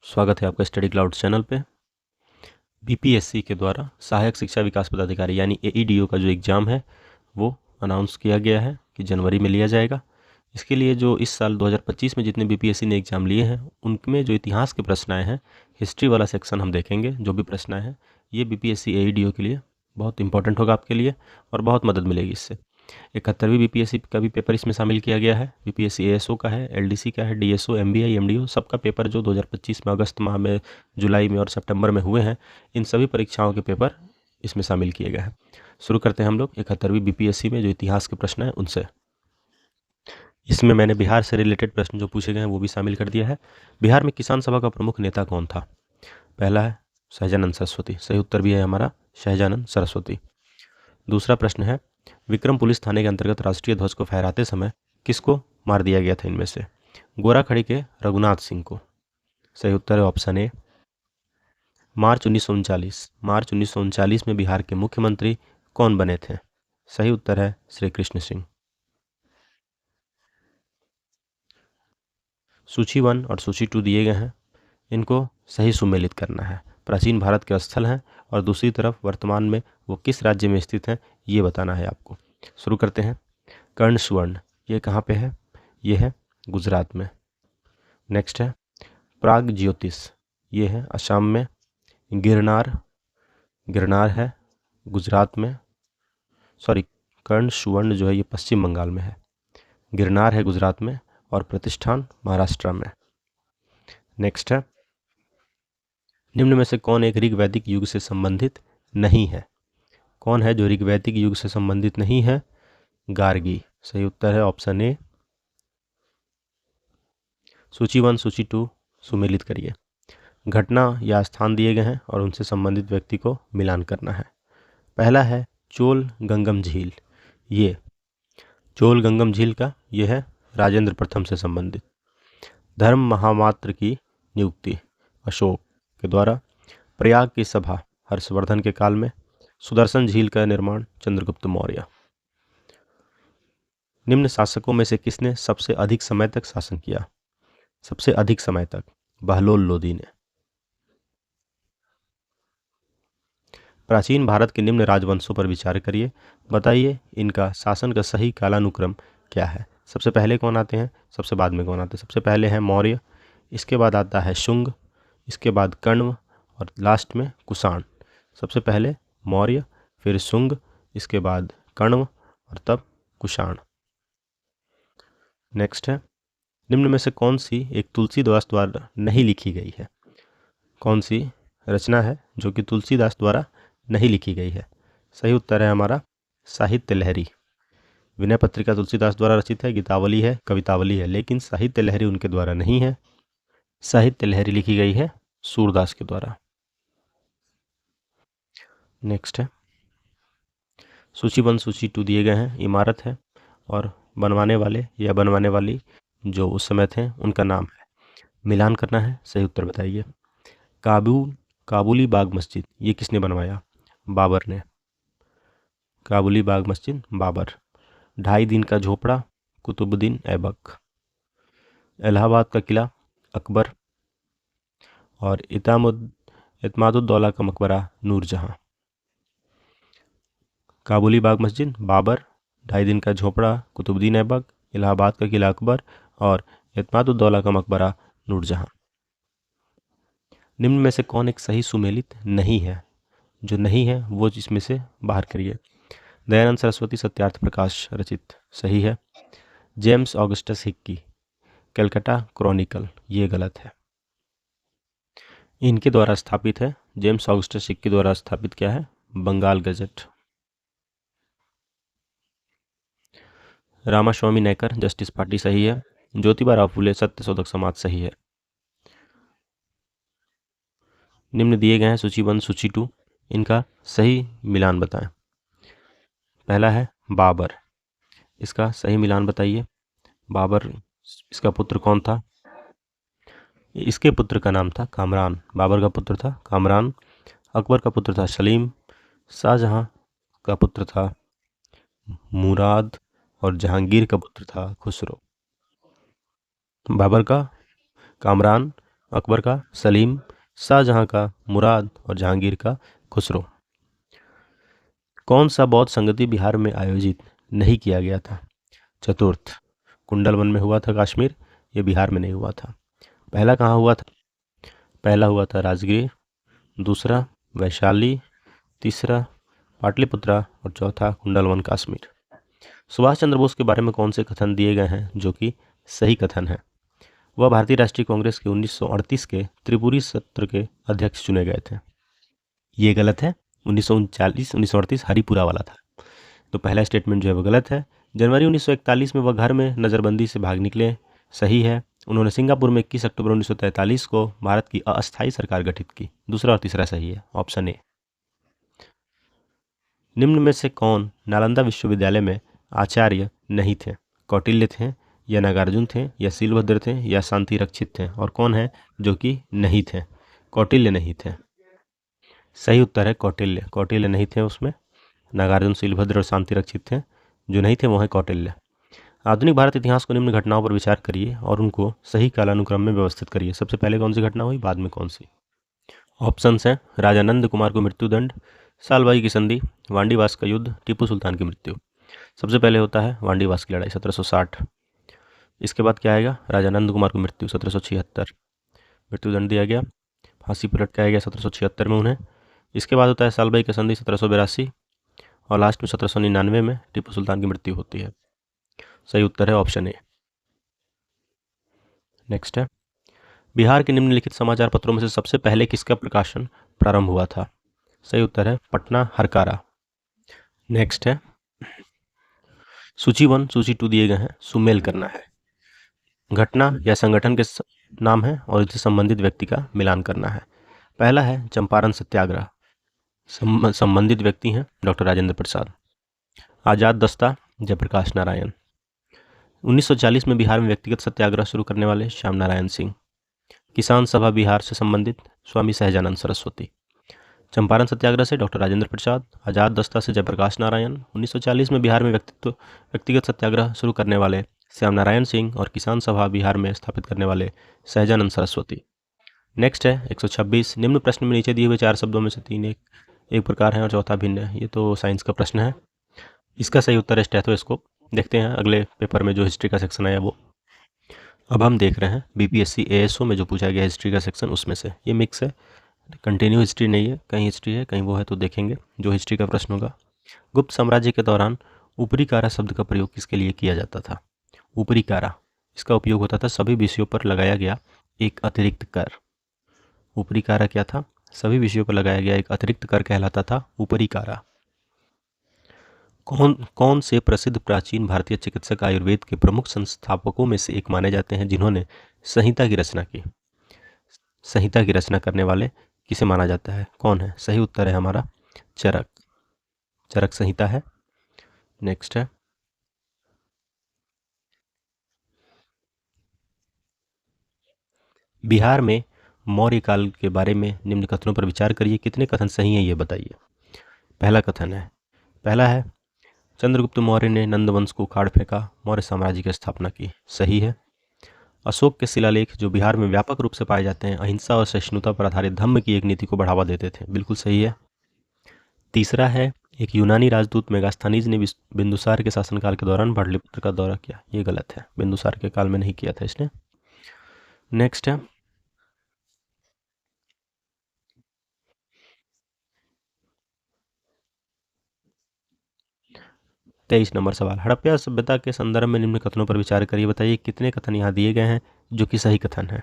स्वागत है आपका स्टडी क्लाउड चैनल पे। बीपीएससी के द्वारा सहायक शिक्षा विकास पदाधिकारी यानी एईडीओ का जो एग्ज़ाम है वो अनाउंस किया गया है कि जनवरी में लिया जाएगा। इसके लिए जो इस साल 2025 में जितने बीपीएससी ने एग्ज़ाम लिए हैं उनमें जो इतिहास के प्रश्न आए हैं, हिस्ट्री वाला सेक्शन हम देखेंगे। जो भी प्रश्न आए हैं ये बीपीएससी एईडीओ के लिए बहुत इंपॉर्टेंट होगा आपके लिए और बहुत मदद मिलेगी इससे। 71वीं बीपीएससी का भी पेपर इसमें शामिल किया गया है। बीपीएससी एएसओ का है, एलडीसी का है, डीएसओ, एमबीआई, एमडीओ सबका पेपर जो 2025 में अगस्त माह में, जुलाई में और सितंबर में हुए हैं, इन सभी परीक्षाओं के पेपर इसमें शामिल किए गए हैं। शुरू करते हैं हम लोग 71वीं बीपीएससी में जो इतिहास के प्रश्न हैं उनसे। इसमें मैंने बिहार से रिलेटेड प्रश्न जो पूछे गए हैं वो भी शामिल कर दिया है। बिहार में किसान सभा का प्रमुख नेता कौन था? पहला है सहजानंद सरस्वती, सही उत्तर भी है हमारा सहजानंद सरस्वती। दूसरा प्रश्न है विक्रम पुलिस थाने के अंतर्गत राष्ट्रीय ध्वज को फहराते समय किसको मार दिया गया था इनमें से? गोराखड़ी के रघुनाथ सिंह को, सही उत्तर है ऑप्शन ए। मार्च 1939 में बिहार के मुख्यमंत्री कौन बने थे? सही उत्तर है श्री कृष्ण सिंह। सूची 1 और सूची 2 दिए गए हैं, इनको सही सुमेलित करना है। प्राचीन भारत के स्थल हैं और दूसरी तरफ वर्तमान में वो किस राज्य में स्थित हैं ये बताना है आपको। शुरू करते हैं। कर्ण सुवर्ण ये कहाँ पे है? ये है गुजरात में। नेक्स्ट है प्राग ज्योतिष, ये है असम में। गिरनार है गुजरात में, सॉरी कर्ण सुवर्ण जो है ये पश्चिम बंगाल में है। गिरनार है गुजरात में और प्रतिष्ठान महाराष्ट्र में। नेक्स्ट है निम्न में से कौन एक ऋग्वैदिक युग से संबंधित नहीं है? कौन है जो ऋग्वैदिक युग से संबंधित नहीं है? गार्गी, सही उत्तर है ऑप्शन ए। सूची 1 सूची 2 सुमेलित करिए। घटना या स्थान दिए गए हैं और उनसे संबंधित व्यक्ति को मिलान करना है। पहला है चोल गंगम झील, ये चोल गंगम झील का ये है राजेंद्र प्रथम से संबंधित। धर्म महामात्र की नियुक्ति अशोक के द्वारा। प्रयाग की सभा हर्षवर्धन के काल में। सुदर्शन झील का निर्माण चंद्रगुप्त मौर्य। निम्न शासकों में से किसने सबसे अधिक समय तक शासन किया? सबसे अधिक समय तक बहलोल लोदी ने। प्राचीन भारत के निम्न राजवंशों पर विचार करिए, बताइए इनका शासन का सही कालानुक्रम क्या है? सबसे पहले कौन आते हैं, सबसे बाद में कौन आते हैं? सबसे पहले है मौर्य, इसके बाद आता है शुंग, इसके बाद कण्व और लास्ट में कुषाण। सबसे पहले मौर्य, फिर शुंग, इसके बाद कण्व और तब कुषाण। नेक्स्ट है निम्न में से कौन सी एक तुलसीदास द्वारा नहीं लिखी गई है? कौन सी रचना है जो कि तुलसीदास द्वारा नहीं लिखी गई है? सही उत्तर है हमारा साहित्य लहरी। विनय पत्रिका तुलसीदास द्वारा रचित है, गीतावली है, कवितावली है, लेकिन साहित्य लहरी उनके द्वारा नहीं है। साहित्य लहरी लिखी गई है सूरदास के द्वारा। नेक्स्ट है सूची 1 सूची 2 दिए गए हैं। इमारत है और बनवाने वाले या बनवाने वाली जो उस समय थे उनका नाम है। मिलान करना है, सही उत्तर बताइए। काबुली बाग मस्जिद ये किसने बनवाया? बाबर ने। काबुली बाग मस्जिद बाबर। 2.5 दिन का झोपड़ा कुतुबुद्दीन ऐबक। इलाहाबाद का किला अकबर और इत्मादुद्दौला का मकबरा नूरजहां। काबुली बाग मस्जिद बाबर, 2.5 दिन का झोपड़ा कुतुबुद्दीन ऐबक, इलाहाबाद का किला अकबर और इत्मादुद्दौला का मकबरा नूरजहां। निम्न में से कौन एक सही सुमेलित नहीं है? जो नहीं है वो जिसमें से बाहर करिए। दयानंद सरस्वती सत्यार्थ प्रकाश रचित, सही है। James Augustus Hickey Calcutta Chronicle, ये गलत है। इनके द्वारा स्थापित है, जेम्स ऑगस्टस हिक्की द्वारा स्थापित क्या है? Bengal gazette. Ramaswamy Naicker justice party सही है। ज्योतिबा राव फुले सत्यशोधक समाज सही है। निम्न दिए गए हैं सूची 1 सूची 2, इनका सही मिलान बताएं। पहला है बाबर, इसका सही मिलान बताइए। बाबर इसका पुत्र कौन था? इसके पुत्र का नाम था कामरान। बाबर का पुत्र था कामरान। अकबर का पुत्र था सलीम। शाहजहां का पुत्र था मुराद और जहांगीर का पुत्र था खुसरो। बाबर का कामरान, अकबर का सलीम, शाहजहां का मुराद और जहांगीर का खुसरो। कौन सा बौद्ध संगति बिहार में आयोजित नहीं किया गया था? चतुर्थ कुंडलवन में हुआ था कश्मीर, ये बिहार में नहीं हुआ था। पहला कहाँ हुआ था? पहला हुआ था राजगीर, दूसरा वैशाली, तीसरा पाटलिपुत्रा और चौथा कुंडलवन कश्मीर। सुभाष चंद्र बोस के बारे में कौन से कथन दिए गए हैं जो कि सही कथन है? वह भारतीय राष्ट्रीय कांग्रेस के 1938 के त्रिपुरी सत्र के अध्यक्ष चुने गए थे। ये गलत है, 1938 हरिपुरा वाला था। तो पहला स्टेटमेंट जो है वो गलत है। जनवरी 1941 में वह घर में नज़रबंदी से भाग निकले, सही है। उन्होंने सिंगापुर में 21 अक्टूबर 1943 को भारत की अस्थायी सरकार गठित की, दूसरा और तीसरा सही है, ऑप्शन ए। निम्न में से कौन नालंदा विश्वविद्यालय में आचार्य नहीं थे? कौटिल्य थे, या नागार्जुन थे, या सीलभद्र थे, या शांति रक्षित थे? और कौन है जो कि नहीं थे? कौटिल्य नहीं थे। सही उत्तर है कौटिल्य। कौटिल्य नहीं थे उसमें, नागार्जुन, सीलभद्र और शांति रक्षित थे। जो नहीं थे वो है कौटिल्य। आधुनिक भारत इतिहास को निम्न घटनाओं पर विचार करिए और उनको सही कालानुक्रम में व्यवस्थित करिए। सबसे पहले कौन सी घटना हुई, बाद में कौन सी? ऑप्शंस हैं राजा नंद कुमार को मृत्युदंड, सालबाई की संधि, वांडीवास का युद्ध, टीपू सुल्तान की मृत्यु। सबसे पहले होता है वांडीवास की लड़ाई 1760। इसके बाद क्या आएगा? राजा नंद कुमार को मृत्यु 1776, मृत्युदंड दिया गया, फांसी पर लटकाया गया 1776 में उन्हें। इसके बाद होता है सालबाई की संधि 1782 और लास्ट में 1799 में टीपू सुल्तान की मृत्यु होती है। सही उत्तर है ऑप्शन ए। नेक्स्ट है, बिहार के निम्नलिखित समाचार पत्रों में से सबसे पहले किसका प्रकाशन प्रारंभ हुआ था? सही उत्तर है पटना हरकारा। नेक्स्ट है, सूची 1 सूची 2 दिए गए हैं, सुमेल करना है। घटना या संगठन के नाम है और इससे संबंधित व्यक्ति का मिलान करना है। पहला है चंपारण सत्याग्रह, संबंधित व्यक्ति हैं डॉक्टर राजेंद्र प्रसाद। आज़ाद दस्ता, जयप्रकाश नारायण। 1940 में बिहार में व्यक्तिगत सत्याग्रह शुरू करने वाले श्याम नारायण सिंह। किसान सभा बिहार से संबंधित स्वामी सहजानंद सरस्वती। चंपारण सत्याग्रह से डॉक्टर राजेंद्र प्रसाद, आज़ाद दस्ता से जयप्रकाश नारायण, 1940 में बिहार में व्यक्तिगत सत्याग्रह शुरू करने वाले श्याम नारायण सिंह और किसान सभा बिहार में स्थापित करने वाले सहजानंद सरस्वती। नेक्स्ट है 126, निम्न प्रश्न में नीचे दिए हुए 4 शब्दों में से 3 एक प्रकार है और चौथा भिन्न है। ये तो साइंस का प्रश्न है। इसका सही उत्तर है स्टेथोस्कोप। देखते हैं अगले पेपर में जो हिस्ट्री का सेक्शन आया वो। अब हम देख रहे हैं बीपीएससी एएसओ में जो पूछा गया हिस्ट्री का सेक्शन, उसमें से ये मिक्स है, कंटिन्यू हिस्ट्री नहीं है, कहीं हिस्ट्री है कहीं वो है, तो देखेंगे जो हिस्ट्री का प्रश्न होगा। गुप्त साम्राज्य के दौरान ऊपरी कारा शब्द का प्रयोग किसके लिए किया जाता था? ऊपरी कारा, इसका उपयोग होता था सभी विषयों पर लगाया गया एक अतिरिक्त कर। ऊपरी कारा क्या था? सभी विषयों पर लगाया गया एक अतिरिक्त कर कहलाता था ऊपरी कारा। कौन से प्रसिद्ध प्राचीन भारतीय चिकित्सक आयुर्वेद के प्रमुख संस्थापकों में से एक माने जाते हैं जिन्होंने संहिता की रचना की? संहिता की रचना करने वाले किसे माना जाता है? कौन है? सही उत्तर है हमारा चरक। चरक संहिता है। नेक्स्ट है, बिहार में मौर्य काल के बारे में निम्न कथनों पर विचार करिए, कितने कथन सही हैं ये बताइए। पहला कथन है, पहला है चंद्रगुप्त मौर्य ने नंदवंश को उखाड़ फेंका, मौर्य साम्राज्य की स्थापना की, सही है। अशोक के शिलालेख जो बिहार में व्यापक रूप से पाए जाते हैं अहिंसा और सहिष्णुता पर आधारित धम्म की एक नीति को बढ़ावा देते थे, बिल्कुल सही है। तीसरा है, एक यूनानी राजदूत मेगास्थनीज ने बिंदुसार के शासनकाल के दौरान पाटलिपुत्र का दौरा किया, ये गलत है, बिंदुसार के काल में नहीं किया था इसने। नेक्स्ट है, तेईस नंबर सवाल, हड़प्पा सभ्यता के संदर्भ में निम्न कथनों पर विचार करिए, बताइए कितने कथन यहाँ दिए गए हैं जो कि सही कथन है।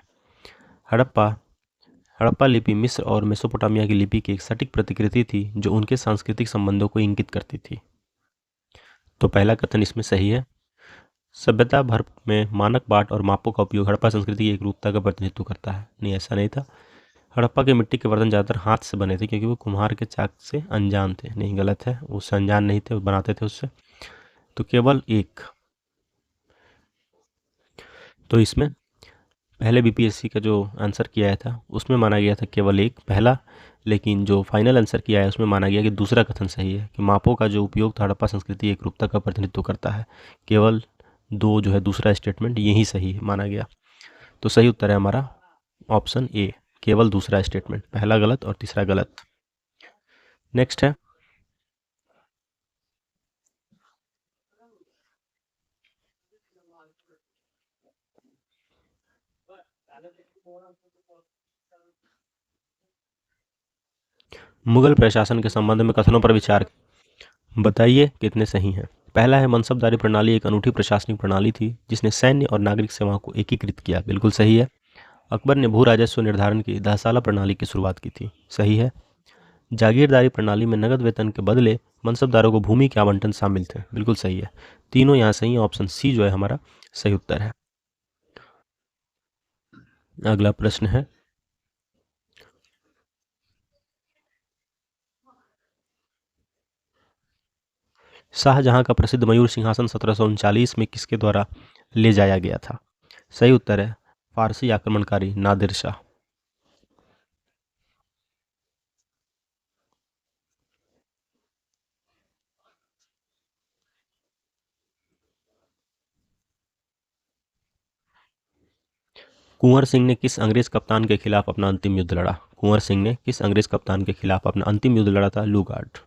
हड़प्पा लिपि मिस्र और मेसोपोटामिया की लिपि की एक सटीक प्रतिकृति थी जो उनके सांस्कृतिक संबंधों को इंगित करती थी, तो पहला कथन इसमें सही है। सभ्यता भर में मानक बाट और मापों का उपयोग हड़प्पा संस्कृति की एक रूपता का प्रतिनिधित्व करता है, नहीं ऐसा नहीं था। हड़प्पा के मिट्टी के बर्तन ज़्यादातर हाथ से बने थे क्योंकि वो कुम्हार के चाक से अनजान थे, नहीं गलत है, उससे अनजान नहीं थे, वो बनाते थे उससे। तो केवल एक, तो इसमें पहले बीपीएससी का जो आंसर किया आया था उसमें माना गया था केवल एक पहला, लेकिन जो फाइनल आंसर किया है उसमें माना गया कि दूसरा कथन सही है कि मापों का जो उपयोग था हड़प्पा संस्कृति एक रूपता का प्रतिनिधित्व करता है, केवल दो जो है दूसरा स्टेटमेंट यही सही माना गया। तो सही उत्तर है हमारा ऑप्शन ए, केवल दूसरा स्टेटमेंट, पहला गलत और तीसरा गलत। नेक्स्ट है, मुगल प्रशासन के संबंध में कथनों पर विचार बताइए कितने सही हैं। पहला है, मनसबदारी प्रणाली एक अनूठी प्रशासनिक प्रणाली थी जिसने सैन्य और नागरिक सेवाओं को एकीकृत किया, बिल्कुल सही है। अकबर ने भू राजस्व निर्धारण की 10 साला प्रणाली की शुरुआत की थी, सही है। जागीरदारी प्रणाली में नगद वेतन के बदले मनसबदारों को भूमि के आवंटन शामिल थे, बिल्कुल सही है। तीनों यहाँ सही है, ऑप्शन सी जो है हमारा सही उत्तर है। अगला प्रश्न है, शाहजहां का प्रसिद्ध मयूर सिंहासन 1739 में किसके द्वारा ले जाया गया था? सही उत्तर है फारसी आक्रमणकारी नादिर शाह। कुंवर सिंह ने किस अंग्रेज कप्तान के खिलाफ अपना अंतिम युद्ध लड़ा? कुंवर सिंह ने किस अंग्रेज कप्तान के खिलाफ अपना अंतिम युद्ध लड़ा था? लूगार्ड।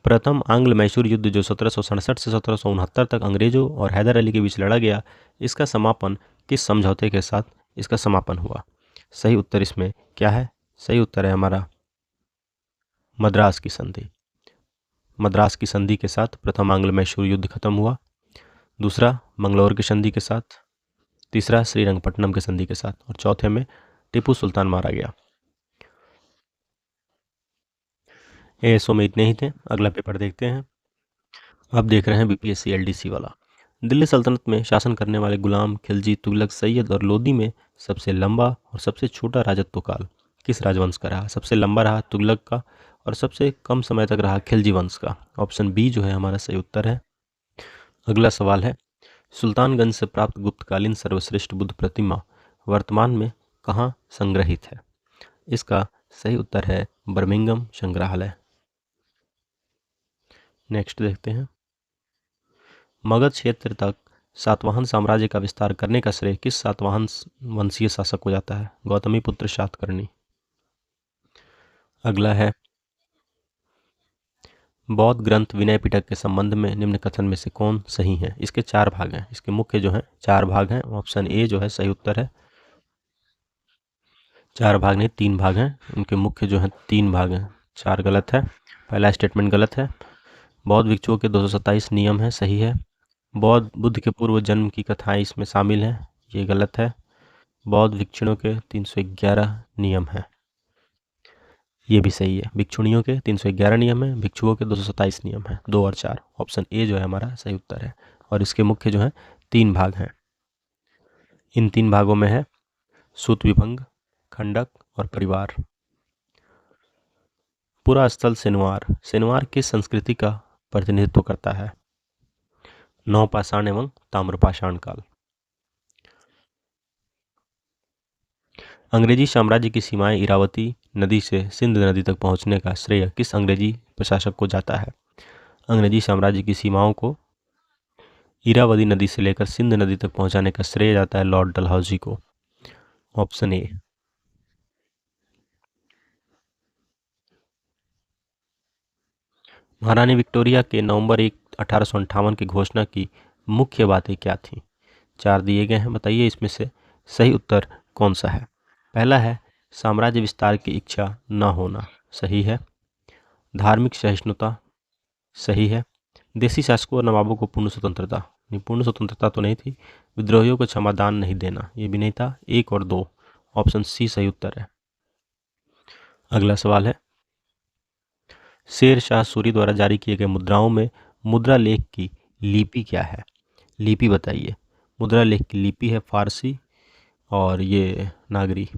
प्रथम आंग्ल मैसूर युद्ध जो 1767 से 1769 तक अंग्रेजों और हैदर अली के बीच लड़ा गया, इसका समापन किस समझौते के साथ इसका समापन हुआ? सही उत्तर इसमें क्या है? सही उत्तर है हमारा मद्रास की संधि। मद्रास की संधि के साथ प्रथम आंग्ल मैसूर युद्ध खत्म हुआ, दूसरा मंगलौर की संधि के साथ, तीसरा श्रीरंगपट्टनम की संधि के साथ, और चौथे में टीपू सुल्तान मारा गया। एएसओ में इतने ही थे। अगला पेपर देखते हैं। अब देख रहे हैं बीपीएससी एलडीसी वाला। दिल्ली सल्तनत में शासन करने वाले गुलाम, खिलजी, तुगलक, सैयद और लोदी में सबसे लंबा और सबसे छोटा राजत्व काल किस राजवंश का रहा? सबसे लंबा रहा तुगलक का और सबसे कम समय तक रहा खिलजी वंश का। ऑप्शन बी जो है हमारा सही उत्तर है। अगला सवाल है, सुल्तानगंज से प्राप्त गुप्तकालीन सर्वश्रेष्ठ बुद्ध प्रतिमा वर्तमान में कहाँ संग्रहित है? इसका सही उत्तर है बर्मिंघम संग्रहालय। नेक्स्ट देखते हैं, मगध क्षेत्र तक सातवाहन साम्राज्य का विस्तार करने का श्रेय किस सातवाहन वंशीय शासक को जाता है? गौतमी पुत्र सातकर्णी। अगला है, बौद्ध ग्रंथ विनय पिटक के संबंध में निम्न कथन में से कौन सही है? इसके 4 भाग हैं, इसके मुख्य जो हैं 4 भाग हैं। ऑप्शन ए जो है सही उत्तर है। 4 भाग नहीं 3 भाग हैं, उनके मुख्य जो हैं 3 भाग हैं। 4 गलत है, पहला स्टेटमेंट गलत है। बौद्ध भिक्षुओं के 227 नियम है, सही है। बौद्ध बुद्ध के पूर्व जन्म की कथाएं इसमें शामिल हैं, ये गलत है। बौद्ध भिक्षुणियों के 311 नियम हैं, ये भी सही है। भिक्षुणियों के 311 नियम है, भिक्षुओं के 227 नियम है, 2 और 4। ऑप्शन ए जो है हमारा सही उत्तर है। और इसके मुख्य जो है 3 भाग हैं। इन 3 भागों में है सूत विभंग, खंडक और परिवार। पूरा स्थल सेनुआर, सेनुआर किस संस्कृति का प्रतिनिधित्व करता है? नवपाषाण एवं ताम्रपाषाण काल। अंग्रेजी साम्राज्य की सीमाएं इरावती नदी से सिंध नदी तक पहुंचने का श्रेय किस अंग्रेजी प्रशासक को जाता है? अंग्रेजी साम्राज्य की सीमाओं को इरावती नदी से लेकर सिंध नदी तक पहुंचाने का श्रेय जाता है लॉर्ड डलहौजी को। Option A. महारानी विक्टोरिया के नवंबर 1, 1858 की घोषणा की मुख्य बातें क्या थीं? 4 दिए गए हैं, बताइए इसमें से सही उत्तर कौन सा है? पहला है साम्राज्य विस्तार की इच्छा न होना, सही है। धार्मिक सहिष्णुता, सही है। देसी शासकों और नवाबों को पूर्ण स्वतंत्रता, नहीं पूर्ण स्वतंत्रता तो नहीं थी। विद्रोहियों को क्षमादान नहीं देना, ये भी नहीं था। 1 और 2, ऑप्शन सी सही उत्तर है। अगला सवाल है, शेर शाह सूरी द्वारा जारी किए गए मुद्राओं में मुद्रा लेख की लिपि क्या है? लिपि बताइए। मुद्रा लेख की लिपि है फारसी और ये नागरी।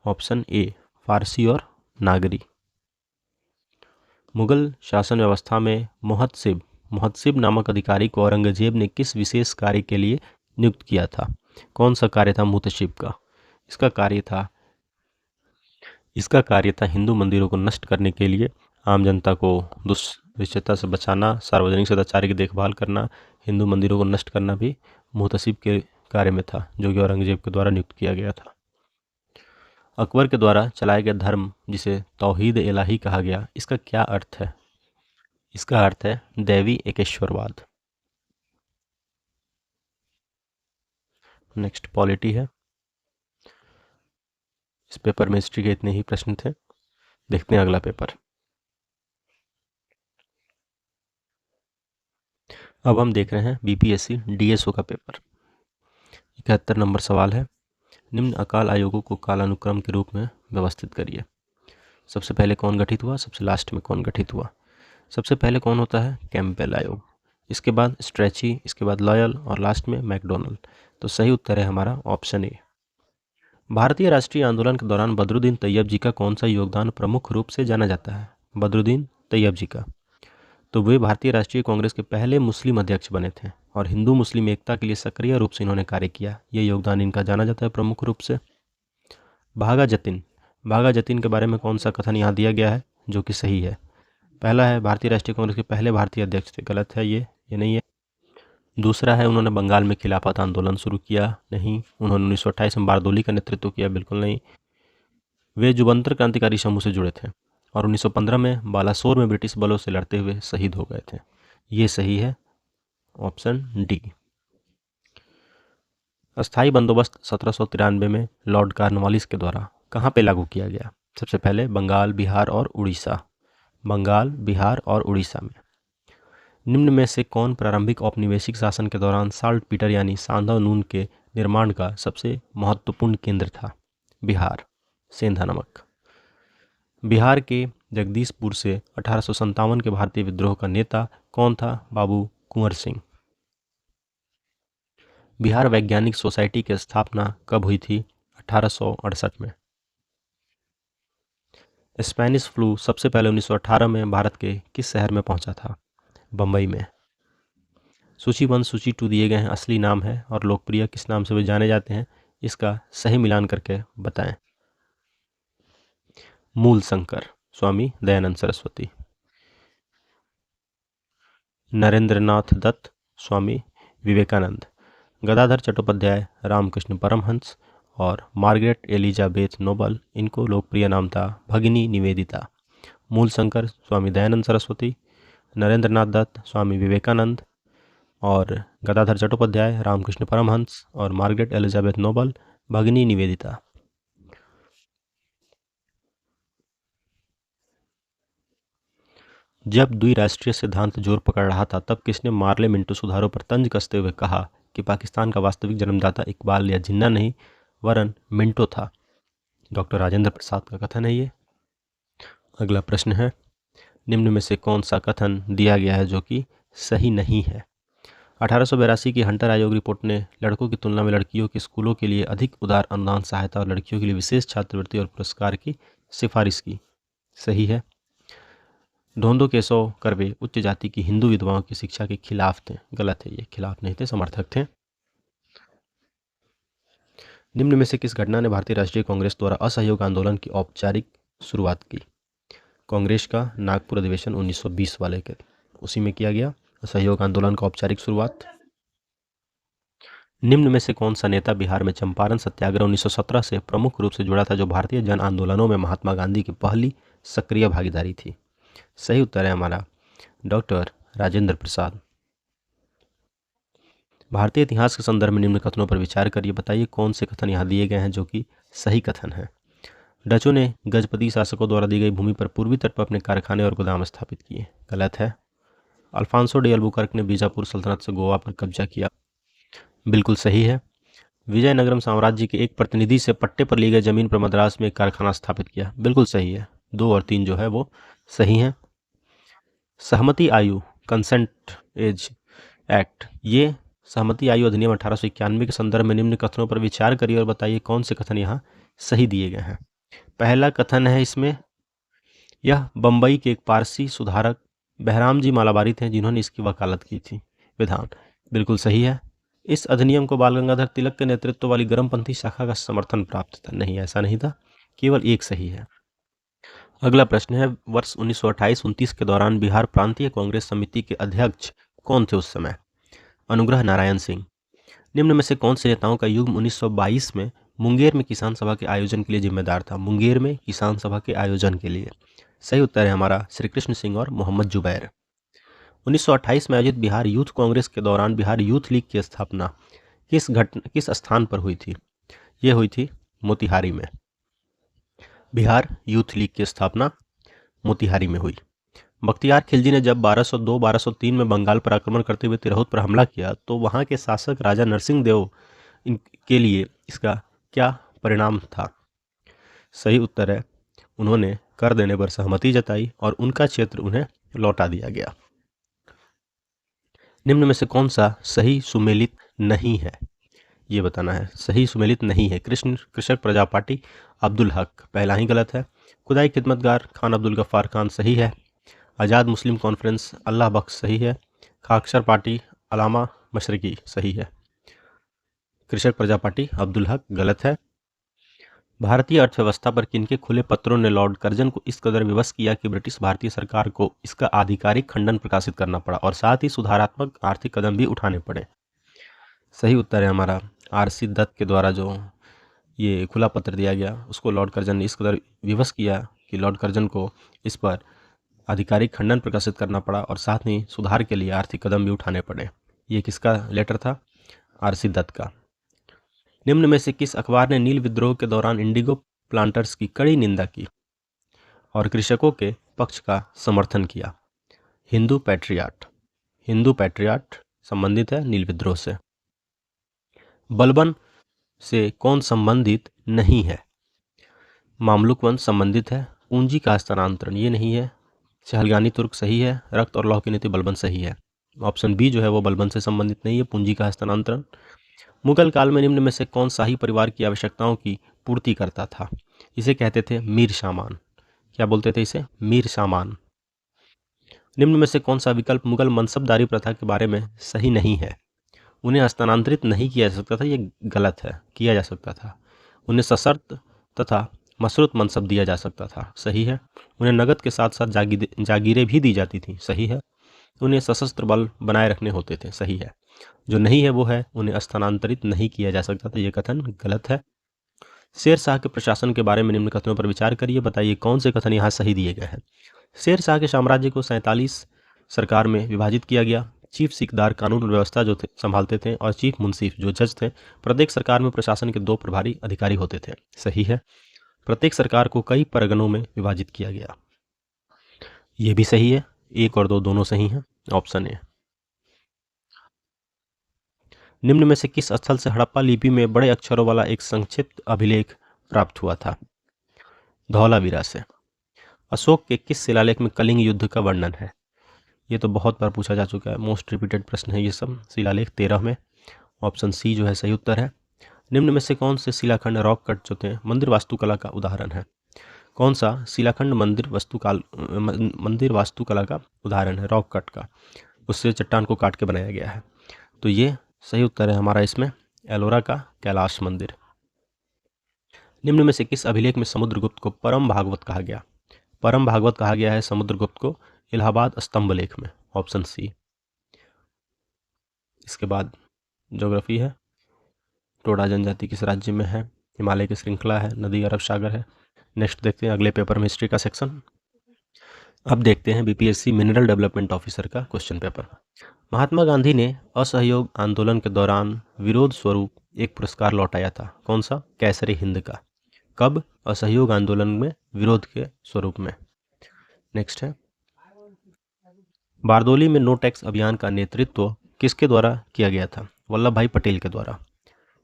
ऑप्शन ए फारसी और नागरी। मुगल शासन व्यवस्था में मुहत्सिब नामक अधिकारी को औरंगजेब ने किस विशेष कार्य के लिए नियुक्त किया था? कौन सा कार्य था मुहतसिब का? इसका कार्य था हिंदू मंदिरों को नष्ट करने के लिए आम जनता को रिश्तेदार से बचाना, सार्वजनिक सदाचार की देखभाल करना, हिंदू मंदिरों को नष्ट करना भी मुहतसिब के कार्य में था, जो कि औरंगजेब के द्वारा नियुक्त किया गया था। अकबर के द्वारा चलाए गए धर्म जिसे तौहीद इलाही कहा गया, इसका क्या अर्थ है? इसका अर्थ है दैवी एकेश्वरवाद। नेक्स्ट पॉलिटी है। इस पेपर में हिस्ट्री के इतने ही प्रश्न थे। देखते हैं अगला पेपर। अब हम देख रहे हैं बीपीएससी डीएसओ का पेपर। 71 नंबर सवाल है, निम्न अकाल आयोगों को कालानुक्रम के रूप में व्यवस्थित करिए। सबसे पहले कौन गठित हुआ, सबसे लास्ट में कौन गठित हुआ? सबसे पहले कौन होता है? कैंपबेल आयोग, इसके बाद स्ट्रेची, इसके बाद लॉयल और लास्ट में मैकडोनल्ड। तो सही उत्तर है हमारा ऑप्शन ए। भारतीय राष्ट्रीय आंदोलन के दौरान बदरुद्दीन तैयब जी का कौन सा योगदान प्रमुख रूप से जाना जाता है? बदरुद्दीन तैयब जी का। तो वे भारतीय राष्ट्रीय कांग्रेस के पहले मुस्लिम अध्यक्ष बने थे और हिंदू मुस्लिम एकता के लिए सक्रिय रूप से इन्होंने कार्य किया। ये योगदान इनका जाना जाता है प्रमुख रूप से। भागा जतिन, भागा जतिन के बारे में कौन सा कथन यहाँ दिया गया है जो कि सही है? पहला है भारतीय राष्ट्रीय कांग्रेस के पहले भारतीय अध्यक्ष थे, गलत है ये नहीं है। दूसरा है उन्होंने बंगाल में खिलाफत आंदोलन शुरू किया, नहीं। उन्होंने 1928 में बारदोली का नेतृत्व किया, बिल्कुल नहीं। वे जुबंतर क्रांतिकारी समूह से जुड़े थे और 1915 में बालासोर में ब्रिटिश बलों से लड़ते हुए शहीद हो गए थे। ये सही है, ऑप्शन डी। अस्थाई बंदोबस्त 1793 में लॉर्ड कॉर्नवालिस के द्वारा कहाँ पे लागू किया गया? सबसे पहले बंगाल, बिहार और उड़ीसा। बंगाल, बिहार और उड़ीसा में। निम्न में से कौन प्रारंभिक औपनिवेशिक शासन के दौरान साल्ट पीटर यानी सांधा नून के निर्माण का सबसे महत्वपूर्ण केंद्र था? बिहार, सेंधा नमक। बिहार के जगदीशपुर से 1857 के भारतीय विद्रोह का नेता कौन था? बाबू कुंवर सिंह। बिहार वैज्ञानिक सोसाइटी की स्थापना कब हुई थी? 1868 में। स्पेनिश फ्लू सबसे पहले 1918 में भारत के किस शहर में पहुंचा था? बम्बई में। सूची 1, सूची 2 दिए गए हैं, असली नाम है और लोकप्रिय किस नाम से वे जाने जाते हैं, इसका सही मिलान करके बताएं। मूल शंकर, स्वामी दयानंद सरस्वती। नरेंद्रनाथ दत्त, स्वामी विवेकानंद। गदाधर चट्टोपाध्याय, रामकृष्ण परमहंस और मार्गरेट एलिजाबेथ नोबल, इनको लोकप्रिय नाम था भगिनी निवेदिता। मूल शंकर स्वामी दयानंद सरस्वती, नरेंद्रनाथ दत्त स्वामी विवेकानंद और गदाधर चट्टोपाध्याय, रामकृष्ण परमहंस और मार्गरेट एलिजाबेथ नोबल, भगिनी निवेदिता। जब द्विराष्ट्रीय सिद्धांत जोर पकड़ रहा था तब किसने मार्ले मिंटो सुधारों पर तंज कसते हुए कहा कि पाकिस्तान का वास्तविक जन्मदाता इकबाल या जिन्ना नहीं वरन मिंटो था? डॉक्टर राजेंद्र प्रसाद का कथन है ये। अगला प्रश्न है, निम्न में से कौन सा कथन दिया गया है जो कि सही नहीं है? 1882 की हंटर आयोग रिपोर्ट ने लड़कों की तुलना में लड़कियों के स्कूलों के लिए अधिक उदार अनुदान सहायता और लड़कियों के लिए विशेष छात्रवृत्ति और पुरस्कार की सिफारिश की। सही है। ढोंदो केशव कर्वे उच्च जाति की हिंदू विधवाओं की शिक्षा के खिलाफ थे, गलत है ये, खिलाफ नहीं थे, समर्थक थे। निम्न में से किस घटना ने भारतीय राष्ट्रीय कांग्रेस द्वारा असहयोग आंदोलन की औपचारिक शुरुआत की? कांग्रेस का नागपुर अधिवेशन 1920 वाले के उसी में किया गया असहयोग आंदोलन का औपचारिक शुरुआत। निम्न में से कौन सा नेता बिहार में चंपारण सत्याग्रह 1917 से प्रमुख रूप से जुड़ा था जो भारतीय जन आंदोलनों में महात्मा गांधी की पहली सक्रिय भागीदारी थी? सही उत्तर है हमारा डॉक्टर राजेंद्र प्रसाद। भारतीय इतिहास के संदर्भ में निम्न कथनों पर विचार करिए, बताइए कौन से कथन यहाँ दिए गए हैं जो कि सही कथन है। डचों ने गजपति शासकों द्वारा दी गई भूमि पर पूर्वी तट पर अपने कारखाने और गोदाम स्थापित किए, गलत है। अल्फांसो डी अल्बुकर्क ने बीजापुर सल्तनत से गोवा पर कब्जा किया, बिल्कुल सही है। विजयनगरम साम्राज्य के एक प्रतिनिधि से पट्टे पर ली गई जमीन पर मद्रास में एक कारखाना स्थापित किया, बिल्कुल सही है। 2 और 3 जो है वो सही हैं। सहमति आयु कंसेंट एज एक्ट, ये सहमति आयु अधिनियम 1891 के संदर्भ में निम्न कथनों पर विचार करिए और बताइए कौन से कथन यहाँ सही दिए गए हैं। पहला कथन है इसमें, यह बम्बई के एक पारसी सुधारक बहराम जी मालाबारी थे जिन्होंने इसकी वकालत की थी। विधान, बिल्कुल सही है। इस अधिनियम को बाल गंगाधर तिलक के नेतृत्व वाली गर्मपंथी शाखा का समर्थन प्राप्त था, नहीं ऐसा नहीं था, केवल एक सही है। अगला प्रश्न है, वर्ष 1928-29 के दौरान बिहार प्रांतीय कांग्रेस समिति के अध्यक्ष कौन थे उस समय? अनुग्रह नारायण सिंह। निम्न में से कौन से नेताओं का युग्म 1922 में मुंगेर में किसान सभा के आयोजन के लिए जिम्मेदार था? मुंगेर में किसान सभा के आयोजन के लिए सही उत्तर है हमारा श्री कृष्ण सिंह और मोहम्मद जुबैर। 1928 में आयोजित बिहार यूथ कांग्रेस के दौरान बिहार यूथ लीग की स्थापना किस स्थान पर हुई थी? ये हुई थी मोतिहारी में। बिहार यूथ लीग की स्थापना मोतिहारी में हुई। बख्तियार खिलजी ने जब 1202-1203 में बंगाल पर आक्रमण करते हुए तिरहुत पर हमला किया तो वहां के शासक राजा नरसिंह देव के लिए इसका क्या परिणाम था? सही उत्तर है उन्होंने कर देने पर सहमति जताई और उनका क्षेत्र उन्हें लौटा दिया गया। निम्न में से कौन सा सही सुमेलित नहीं है? ये बताना है। सही सुमेलित नहीं है। कृषक प्रजा पार्टी अब्दुल हक पहला ही गलत है। खुदाई खिदमतगार खान अब्दुल गफ्फार खान सही है। आज़ाद मुस्लिम कॉन्फ्रेंस अल्लाह बख्श सही है। खाकसर पार्टी अलामा मशरकी सही है। कृषक प्रजा पार्टी अब्दुल हक गलत है। भारतीय अर्थव्यवस्था पर किनके खुले पत्रों ने लॉर्ड कर्जन को इस कदर विवश किया कि ब्रिटिश भारतीय सरकार को इसका आधिकारिक खंडन प्रकाशित करना पड़ा और साथ ही सुधारात्मक आर्थिक कदम भी उठाने पड़े? सही उत्तर है हमारा आर.सी. दत्त के द्वारा जो ये खुला पत्र दिया गया उसको लॉर्ड कर्जन ने इस कदर विवश किया कि लॉर्ड कर्जन को इस पर आधिकारिक खंडन प्रकाशित करना पड़ा और साथ ही सुधार के लिए आर्थिक कदम भी उठाने पड़े। ये किसका लेटर था? आर.सी. दत्त का। निम्न में से किस अखबार ने नील विद्रोह के दौरान इंडिगो प्लांटर्स की कड़ी निंदा की और कृषकों के पक्ष का समर्थन किया? हिंदू पैट्रियाट। हिंदू पैट्रियाट संबंधित है नील विद्रोह से। बलबन से कौन संबंधित नहीं है? मामलुक वंश संबंधित है। पूंजी का हस्तांतरण ये नहीं है। चहलगानी तुर्क सही है। रक्त और लौह की नीति बलबन सही है। ऑप्शन बी जो है वो बलबन से संबंधित नहीं है, पूंजी का हस्तांतरण। मुगल काल में निम्न में से कौन शाही परिवार की आवश्यकताओं की पूर्ति करता था? इसे कहते थे मीर सामान। क्या बोलते थे इसे? मीर सामान। निम्न में से कौन सा विकल्प मुगल मनसबदारी प्रथा के बारे में सही नहीं है? उन्हें हस्तांतरित नहीं किया जा सकता था, ये गलत है। किया जा सकता था। उन्हें सशर्त तथा मशरूत मनसब दिया जा सकता था, सही है। उन्हें नगद के साथ साथ जागीरें भी दी जाती थी, सही है। उन्हें सशस्त्र बल बनाए रखने होते थे, सही है। जो नहीं है वो है उन्हें स्थानांतरित नहीं किया जा सकता था, ये कथन गलत है। शेर शाह के प्रशासन के बारे में निम्न कथनों पर विचार करिए, बताइए कौन से कथन यहाँ सही दिए गए हैं। शेर शाह के साम्राज्य को 47 सरकार में विभाजित किया गया। चीफ सिकदार कानून व्यवस्था जो थे संभालते थे और चीफ मुंसिफ जो जज थे। प्रत्येक सरकार में प्रशासन के 2 प्रभारी अधिकारी होते थे, सही है। प्रत्येक सरकार को कई परगनों में विभाजित किया गया, ये भी सही है। 1 और 2 दोनों सही हैं, ऑप्शन ए। निम्न में से किस स्थल से हड़प्पा लिपि में बड़े अक्षरों वाला एक संक्षिप्त अभिलेख प्राप्त हुआ था? धौलावीरा से। अशोक के किस शिलालेख में कलिंग युद्ध का वर्णन है? ये तो बहुत बार पूछा जा चुका है, मोस्ट रिपीटेड प्रश्न है ये सब। शिलालेख 13 में, ऑप्शन सी जो है सही उत्तर है। निम्न में से कौन से शिलाखंड रॉक कट जो थे मंदिर वास्तुकला का उदाहरण है? कौन सा शिलाखंड मंदिर वास्तुकला का उदाहरण है? रॉक कट का, उससे चट्टान को काट के बनाया गया है। तो ये सही उत्तर है हमारा इसमें एलोरा का कैलाश मंदिर। निम्न में से किस अभिलेख में समुद्रगुप्त को परम भागवत कहा गया? परम भागवत कहा गया है समुद्रगुप्त को इलाहाबाद स्तंभ लेख में, ऑप्शन सी। इसके बाद ज्योग्राफी है। टोडा जनजाति किस राज्य में है? हिमालय की श्रृंखला है, नदी अरब सागर है। नेक्स्ट देखते हैं अगले पेपर में हिस्ट्री का सेक्शन। अब देखते हैं बीपीएससी मिनरल डेवलपमेंट ऑफिसर का क्वेश्चन पेपर। महात्मा गांधी ने असहयोग आंदोलन के दौरान विरोध स्वरूप एक पुरस्कार लौटाया था, कौन सा? कैसरे हिंद का। कब? असहयोग आंदोलन में विरोध के स्वरूप में। नेक्स्ट है, बारदोली में नो टैक्स अभियान का नेतृत्व किसके द्वारा किया गया था? वल्लभ भाई पटेल के द्वारा।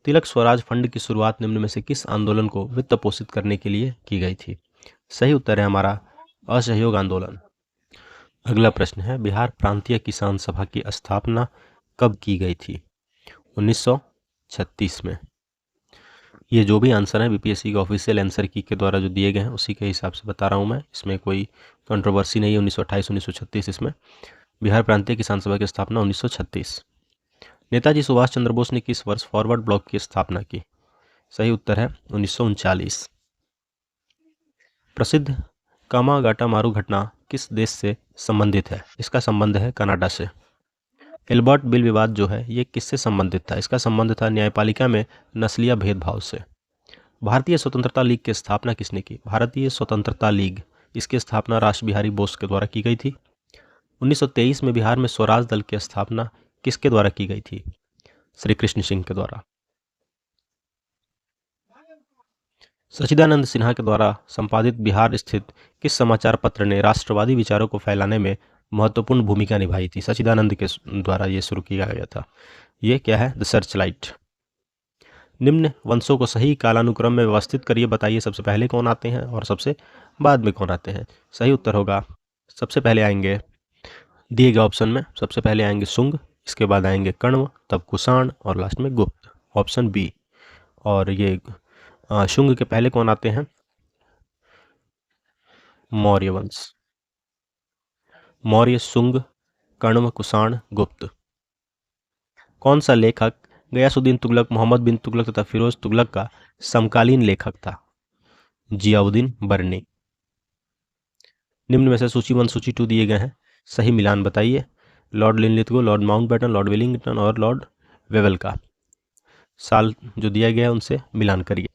तिलक स्वराज फंड की शुरुआत निम्न में से किस आंदोलन को वित्त पोषित करने के लिए की गई थी? सही उत्तर है हमारा असहयोग आंदोलन। अगला प्रश्न है, बिहार प्रांतीय किसान सभा की स्थापना कब की गई थी? 1936 में। ये जो भी आंसर है बीपीएससी के ऑफिशियल आंसर की के द्वारा जो दिए गए हैं उसी के हिसाब से बता रहा हूँ मैं, इसमें कोई कंट्रोवर्सी नहीं है। 1928 1936 इसमें बिहार प्रांतीय किसान सभा की स्थापना 1936। नेताजी सुभाष चंद्र बोस ने किस वर्ष फॉरवर्ड ब्लॉक की स्थापना की? सही उत्तर है 1939। प्रसिद्ध कामागाटामारू घटना किस देश से संबंधित है? इसका संबंध है कनाडा से। एल्बर्ट बिल विवाद जो है ये किससे संबंधित था? इसका संबंध था न्यायपालिका में नस्लीय भेदभाव से। भारतीय स्वतंत्रता लीग की स्थापना किसने की? भारतीय स्वतंत्रता लीग, इसकी स्थापना रास बिहारी बोस के द्वारा की गई थी। 1923 में बिहार में स्वराज दल की स्थापना किसके द्वारा की गई थी? श्री कृष्ण सिंह के द्वारा। सच्चिदानंद सिन्हा के द्वारा संपादित बिहार स्थित किस समाचार पत्र ने राष्ट्रवादी विचारों को फैलाने में महत्वपूर्ण भूमिका निभाई थी? सच्चिदानंद के द्वारा ये शुरू किया गया था। ये क्या है? The Searchlight. निम्न वंशों को सही कालानुक्रम में व्यवस्थित करिए, बताइए सबसे पहले कौन आते हैं और सबसे बाद में कौन आते हैं। सही उत्तर होगा सबसे पहले आएंगे, दिए गए ऑप्शन में सबसे पहले आएंगे शुंग, इसके बाद आएंगे कण्व, तब कुषाण और लास्ट में गुप्त, ऑप्शन बी। और ये शुंग के पहले कौन आते हैं? मौर्य वंश। मौर्य, शुंग, कण्व, कुषाण, गुप्त। कौन सा लेखक गयासुद्दीन तुगलक, मोहम्मद बिन तुगलक तथा फिरोज तुगलक का समकालीन लेखक था? जियाउद्दीन बर्नी। निम्न में से सूची 1 सूची 2 दिए गए हैं, सही मिलान बताइए। Lord Linlithgow, Lord Mountbatten, Lord Wellington और लॉर्ड वेवल का साल जो दिया गया है उनसे मिलान करिए।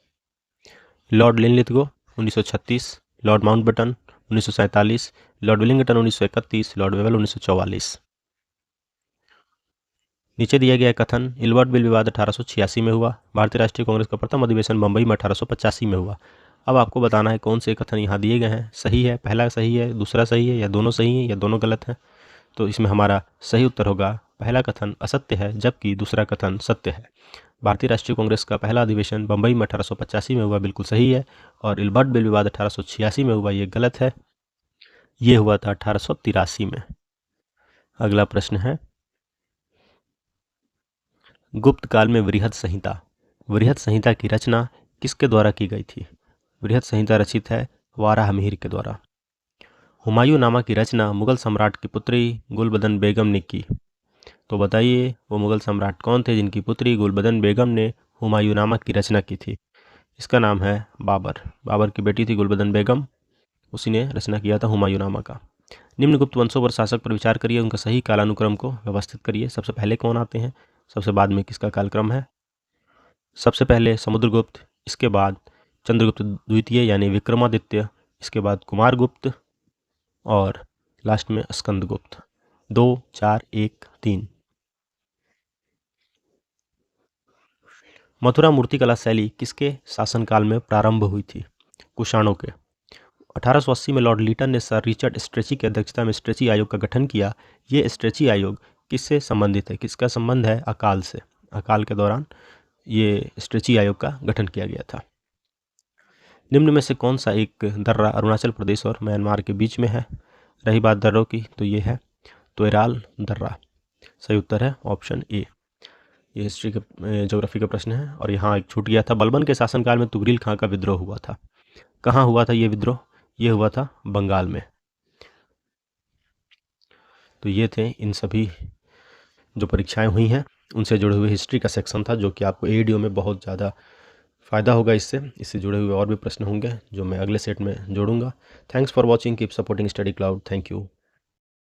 Lord Linlithgow 1936, Lord Mountbatten 1947, Lord Wellington 1931, Lord Wavell 1944। नीचे दिया गया कथन, एल्बर्ट बिल विवाद 1886 में हुआ। भारतीय राष्ट्रीय कांग्रेस का प्रथम अधिवेशन बंबई में 1885 में हुआ। अब आपको बताना है कौन से कथन यहाँ दिए गए हैं सही है, पहला सही है, दूसरा सही है, या दोनों सही है, या दोनों गलत हैं। तो इसमें हमारा सही उत्तर होगा पहला कथन असत्य है जबकि दूसरा कथन सत्य है। भारतीय राष्ट्रीय कांग्रेस का पहला अधिवेशन बंबई में 1885 में हुआ, बिल्कुल सही है। और एल्बर्ट बिल विवाद 1886 में हुआ, ये गलत है, ये हुआ था 1883 में। अगला प्रश्न है, गुप्त काल में वृहद संहिता की रचना किसके द्वारा की गई थी? वृहद संहिता रचित है वाराहमिहिर के द्वारा। हुमायूंनामा की रचना मुगल सम्राट की पुत्री गुलबदन बेगम ने की। तो बताइए वो मुगल सम्राट कौन थे जिनकी पुत्री गुलबदन बेगम ने हुमायूंनामा की रचना की थी? इसका नाम है बाबर। बाबर की बेटी थी गुलबदन बेगम, उसी ने रचना किया था हुमायूंनामा का। निम्न गुप्त वंशों पर शासक पर विचार करिए, उनका सही कालानुक्रम को व्यवस्थित करिए। सबसे पहले कौन आते हैं, सबसे बाद में किसका कालक्रम है? सबसे पहले समुद्रगुप्त, इसके बाद चंद्रगुप्त द्वितीय यानी विक्रमादित्य, इसके बाद कुमारगुप्त और लास्ट में स्कंदगुप्त। 2, 4, 1, 3। मथुरा मूर्तिकला शैली किसके शासनकाल में प्रारंभ हुई थी? कुषाणों के। 1880 में लॉर्ड लीटन ने सर रिचर्ड स्ट्रेची की अध्यक्षता में स्ट्रेची आयोग का गठन किया। ये स्ट्रेची आयोग किससे संबंधित है? किसका संबंध है? अकाल से। अकाल के दौरान ये स्ट्रेची आयोग का गठन किया गया था। निम्न में से कौन सा एक दर्रा अरुणाचल प्रदेश और म्यांमार के बीच में है? रही बात दर्रों की तो ये है तोयराल दर्रा। सही उत्तर है ऑप्शन ए। ये हिस्ट्री के ज्योग्राफी का प्रश्न है। और यहाँ एक छूट गया था, बलबन के शासनकाल में तुगरिल खां का विद्रोह हुआ था। कहाँ हुआ था ये विद्रोह? ये हुआ था बंगाल में। तो ये थे इन सभी जो परीक्षाएं हुई हैं उनसे जुड़े हुए हिस्ट्री का सेक्शन था, जो कि आपको एडीओ में बहुत ज़्यादा फ़ायदा होगा। इससे जुड़े हुए और भी प्रश्न होंगे जो मैं अगले सेट में जोड़ूंगा। Thanks for watching, keep supporting study cloud. Thank you.